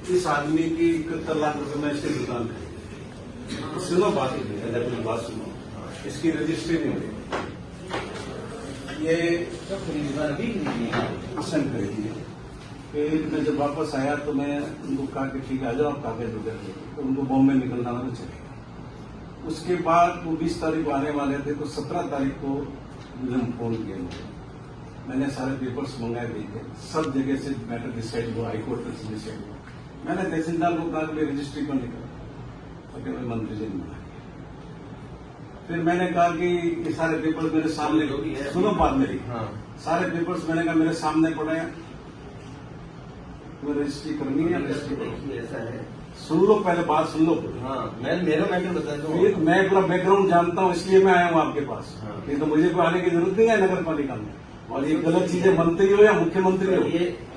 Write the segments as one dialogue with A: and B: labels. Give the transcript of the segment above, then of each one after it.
A: इस आदमी की 71 लाख रुपए में इसकी दुकान है। सुनो बात, अपनी बात सुनो, इसकी रजिस्ट्री नहीं हुई। ये असन खरीदी है। फिर मैं जब वापस आया तो मैं उनको कहा कि ठीक है आ जाओ, आप कागज वगैरह लेके, तो उनको बॉम्बे निकलना वाला चले। उसके बाद वो 20 तारीख को आने वाले थे, तो 17 तारीख को मुझे फोन किया। मैंने सारे पेपर्स मंगाए गए थे, सब जगह से मैटर डिसाइड हुआ, हाईकोर्ट तक से डिसाइड हुआ। मैंने तहसीलदार को कहा कि रजिस्ट्री पर निकला, तो मैं मंत्री जी ने मना किया। फिर मैंने कहा कि ये सारे पेपर्स मेरे सामने, सुनो बात मेरी, सारे पेपर्स मैंने कहा मेरे सामने पड़े हैं, तुम्हें रजिस्ट्री करनी है, रजिस्ट्री ऐसा है। सुन लो, पहले बात सुन लो।
B: मेरा मैटर बता दो।
A: मैं पूरा बैकग्राउंड जानता हूँ, इसलिए मैं आया हूँ आपके पास। नहीं तो मुझे कोई आने की जरूरत नहीं है नगर पालिका में। और ये गलत चीजें मंत्री हो या मुख्यमंत्री हो,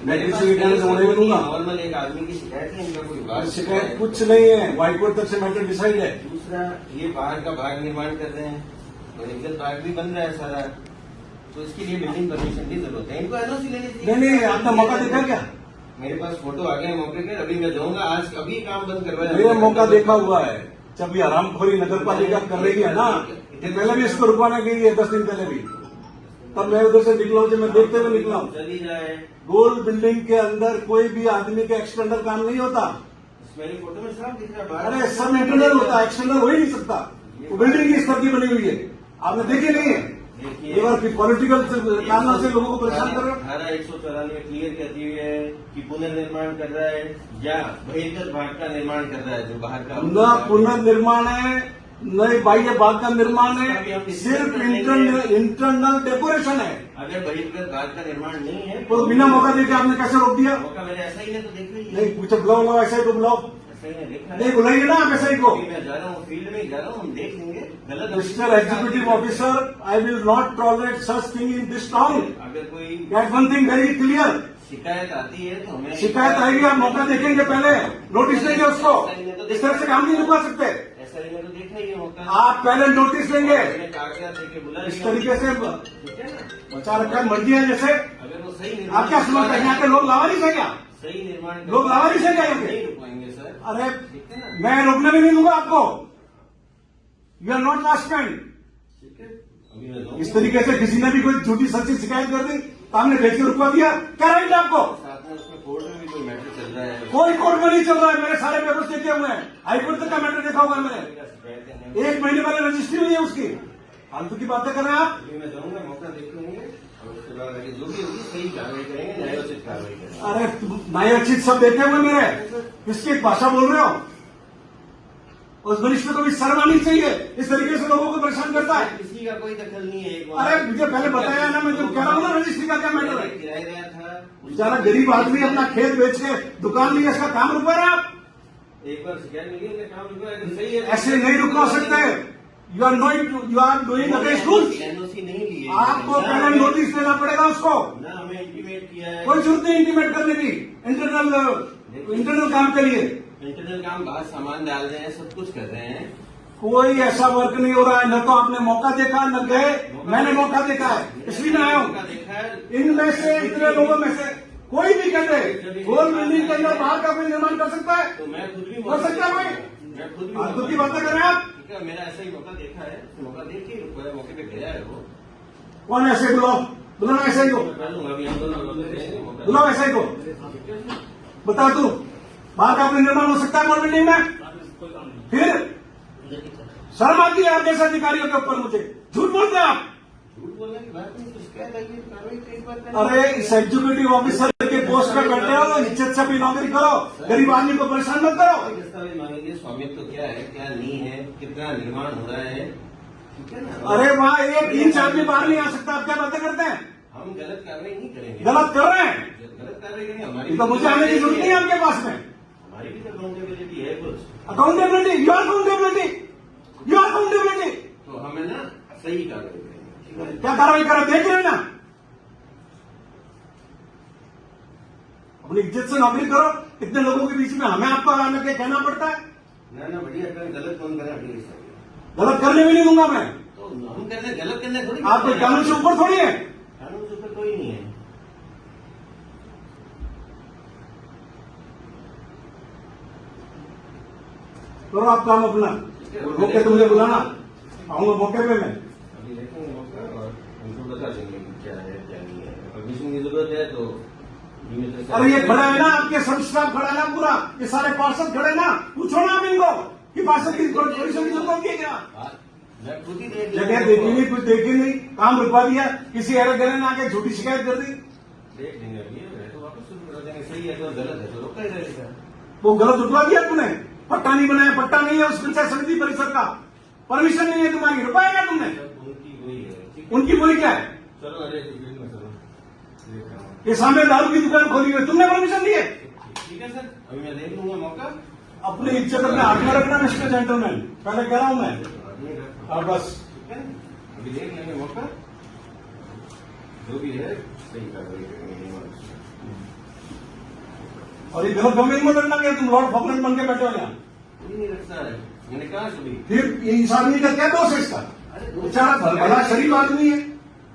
A: मैं किसी भी कारण से होने नहीं दूंगा।
B: नॉर्मल एक आदमी की शिकायत है, इनका कोई बात
A: शिकायत कुछ नहीं है, हाईकोर्ट तक से मैटर डिसाइड है।
B: दूसरा, ये बाहर का भाग निर्माण कर रहे हैं और इज्जत भाग भी बन रहा है सारा, तो इसके लिए बिल्डिंग परमिशन की जरूरत है। इनको एनओसी लेनी चाहिए।
A: नहीं, आपने मौका देखा क्या?
B: मेरे पास फोटो आ गए मौके के, अभी मैं जाऊंगा, आज अभी काम बंद करवाया।
A: मेरा मौका देखा हुआ है, जब ये हरामखोरी नगर पालिका कर रही है ना, पहले भी इसको रुकवाने गई है 10 दिन पहले भी, तब मैं उधर से निकला हूँ, जब मैं देखते हुए निकला हूँ।
B: चली जाए,
A: गोल बिल्डिंग के अंदर कोई भी आदमी का एक्सटेंडर काम नहीं होता।
B: मेरी फोटो में साफ दिख रहा है।
A: अरे सब इंटरनल होता है, एक्सटेंडर हो ही नहीं सकता। वो बिल्डिंग की स्तर की बनी हुई है, आपने देखी नहीं है? ये बार पॉलिटिकल कारणों से लोगों को परेशान कर रहे हो।
B: धारा 194 क्लियर कहती हुई है कि पुनर्निर्माण कर रहा है या बहिर्गत भाग का निर्माण कर रहा है, जो बाहर का
A: न पुनर्निर्माण है, न बाह्य भाग का निर्माण है, सिर्फ इंटरनल डेकोरेशन है।
B: अगर बहिर्गत भाग का निर्माण नहीं है
A: तो बिना मौका देके आपने कैसे रोक दिया?
B: मौका मैंने ऐसा ही है तो देख रही है।
A: नहीं पूछो, बुलाओ ऐसा ही तो बुलाओ,
B: ऐसा ही है, देखा
A: नहीं बुलाइए ना आप ऐसा ही को।
B: मैं जा रहा हूँ, फील्ड में जा रहा हूँ, हम देख लेंगे। गलत
A: mister executive officer, I will not tolerate such thing in this town.
B: अगर कोई
A: get one thing very clear,
B: शिकायत आती है तो हमें
A: शिकायत आएगी, आप मौका देखेंगे, पहले नोटिस लेंगे उसको। इस तरह से काम नहीं रुकवा सकते।
B: ऐसा ही मैं तो देखा ही है मौका।
A: आप पहले नोटिस लेंगे।
B: कागजात देके बुला
A: इस तरीके से
B: ठीक है ना,
A: बचा रखा है मर्जी है जैसे।
B: अगर वो सही
A: आप क्या समझते हैं, यहाँ के लोग लावारिस है क्या?
B: सही निर्माण
A: लोग लावारिस है क्या यहाँ के?
B: नहीं रुकवाएंगे सर।
A: अरे
B: ठीक है ना,
A: मैं रोकने भी नहीं दूंगा आपको। You are not last man.
B: ठीक है, अभी मैं जाऊंगा।
A: इस तरीके से किसी ने भी कोई झूठी सच्ची शिकायत कर दी तो हमने भेज के रुकवा दिया, क्या राइट आपको?
B: साथ में उसमें कोर्ट में भी कोई मैटर चल रहा है।
A: कोई कोर्ट में नहीं चल रहा है, मेरे सारे पेपर्स देखे हुए हैं, हाईकोर्ट तक का मैटर देखा हुआ है मैंने।
B: शिकायत है,
A: 1 महीने पहले रजिस्ट्री हुई है उसकी, फालतू की बातें कर रहे हैं आप।
B: अभी मैं जाऊंगा, मौका देख लेंगे और उसके बाद आगे जो भी होगी सही कार्रवाई करेंगे, न्यायोचित कार्रवाई करेंगे।
A: अरे न्यायोचित सब देखे हुए मेरे, किसकी भाषा बोल रहे हो? उस वरिष्ठ को भी शर्म आनी चाहिए, इस तरीके से लोगों को परेशान करता है।
B: किसी का कोई दखल नहीं है।
A: अरे मुझे पहले बताया ना, मैं जो कह रहा हूँ ना रजिस्ट्री का क्या मैटर है।
B: किराएदार था,
A: बेचारा गरीब आदमी अपना खेत बेच के दुकान ली, इसका काम रुकवा रहे आप।
B: एक बार शिकायत मिली है, काम रुका है, सही है।
A: ऐसे नहीं रुकवा सकते। You are doing against rules.
B: NOC नहीं ली है
A: आपको पहले नोटिस देना पड़ेगा उसको।
B: ना, हमें इंटीमेट किया है।
A: कोई जरूरत नहीं इंटीमेट करने की, इंटरनल काम के लिए।
B: इंटरनल काम, बाहर सामान डाल रहे हैं, सब कुछ कर रहे हैं।
A: कोई ऐसा वर्क नहीं हो रहा है, न तो आपने मौका देखा न गए, मैंने मौका देखा है, इसलिए मैं आया हूँ।
B: देखा है,
A: इनमें से इतने लोगों में से कोई भी कहते हैं गोल बिल्डिंग के अंदर बाहर का कोई निर्माण कर सकता है?
B: तो मैं खुद भी
A: कर सकता है कोई?
B: मैं खुद भी
A: फालतू की बातें कर रहे हैं आप।
B: ठीक है, मेरा ऐसा ही मौका देखा है, मौका देख के मौके पे गया है वो।
A: कौन ऐसे बुलाओ, बुलाओ ऐसे ही को,
B: कर लूंगा, अभी हम दोनों मौका
A: बुलाओ ऐसे ही को, बता तू बाहर का कोई निर्माण हो सकता है गोल बिल्डिंग में? फिर शर्म आती है आप जैसे अधिकारियों के ऊपर, मुझे झूठ बोलते हैं आप।
B: झूठ बोलने की बात नहीं, तो शिकायत आई है, कार्रवाई कई बार करें।
A: अरे इस एग्जीक्यूटिव ऑफिसर के पोस्ट पे बैठे हो, इज्जत से भी नौकरी करो, गरीब आदमी को परेशान मत करो।
B: दस्तावेज मांगेंगे, स्वामित्व क्या है क्या नहीं है, कितना निर्माण हो रहा है, ठीक है ना।
A: अरे वहाँ एक इंच आदमी बाहर नहीं आ सकता, आप क्या बातें करते हैं?
B: हम गलत कार्रवाई नहीं करेंगे।
A: गलत कर रहे हैं,
B: गलत कार्रवाई करेंगे, हमारी
A: तो मुझे आने की जरूरत नहीं है आपके पास में।
B: हमारी भी तो अकाउंटेबिलिटी है कुछ।
A: Accountability, you are accountability, you are accountability.
B: तो हमें ना सही कार्रवाई करेंगे, ठीक है।
A: क्या कार्रवाई करें, देख रहे हैं ना। अपनी इज्जत से नौकरी करो, इतने लोगों के बीच में हमें आपको आने के कहना पड़ता है।
B: ना ना, बढ़िया करें, गलत कौन करें, अभी
A: गलत करने भी नहीं दूंगा मैं।
B: तो हम करने गलत करने थोड़ी,
A: आप कोई कानून से ऊपर थोड़ी है।
B: कानून से ऊपर कोई नहीं है।
A: करो आप काम अपना, रोक के तुमने बुलाना, आऊंगा मौके पे मैं।
B: अभी देखेंगे मौका और उनको बता देंगे कि क्या है क्या नहीं है। परमिशन की जरूरत है तो
A: अरे ये खड़ा है ना, आपके सब स्टाफ खड़ा है ना पूरा, ये सारे पार्षद खड़े ना, पूछो ना आप इनको कि पार्षद की परमिशन की जरूरत है क्या?
B: मैं खुद ही देख
A: जगह देखी नहीं, कुछ देखी नहीं, काम रुकवा दिया, किसी अरे गले ने आके झूठी शिकायत कर दी।
B: देख लेंगे अभी तो वापस शुरू कर देंगे। सही है तो गलत है तो रोका ही रहेगा।
A: वो गलत उठवा दिया तुमने, पट्टा नहीं बनाया, पट्टा नहीं है उस पंचायत समिति परिसर का, परमिशन नहीं है तुम्हारी, रुपाएगा तुमने?
B: उनकी वही है।
A: उनकी बोली क्या है?
B: चलो अरे चलो देख रहा हूँ।
A: ये सामने दारू की दुकान खोली हुई है, तुमने परमिशन दी है?
B: ठीक है सर, अभी मैं देख लूंगा मौका।
A: अपनी इज्जत अपने हाथ में रखना मिस्टर जेंटलमैन, पहले कह रहा हूं मैं। हाँ बस
B: ठीक है, अभी देख लेंगे मौका, जो भी है सही कार्रवाई करेंगे।
A: और ये गलत गंभीर मत रखना कि तुम लॉर्ड फॉकलैंड बन के बैठे हो यहाँ।
B: कोई नहीं रखता है, मैंने कहा सभी।
A: फिर इस आदमी का क्या दोष है इसका? बेचारा भला शरीफ आदमी है,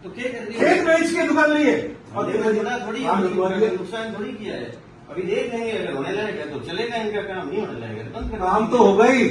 B: तो क्या कर रही
A: खेत बेच के दुकान ली है और
B: नुकसान थोड़ी किया है। अभी देख लेंगे, अगर होने लगेगा तो चलेगा, इनका काम नहीं होने लगेगा तो बंद कर
A: काम तो हो गई।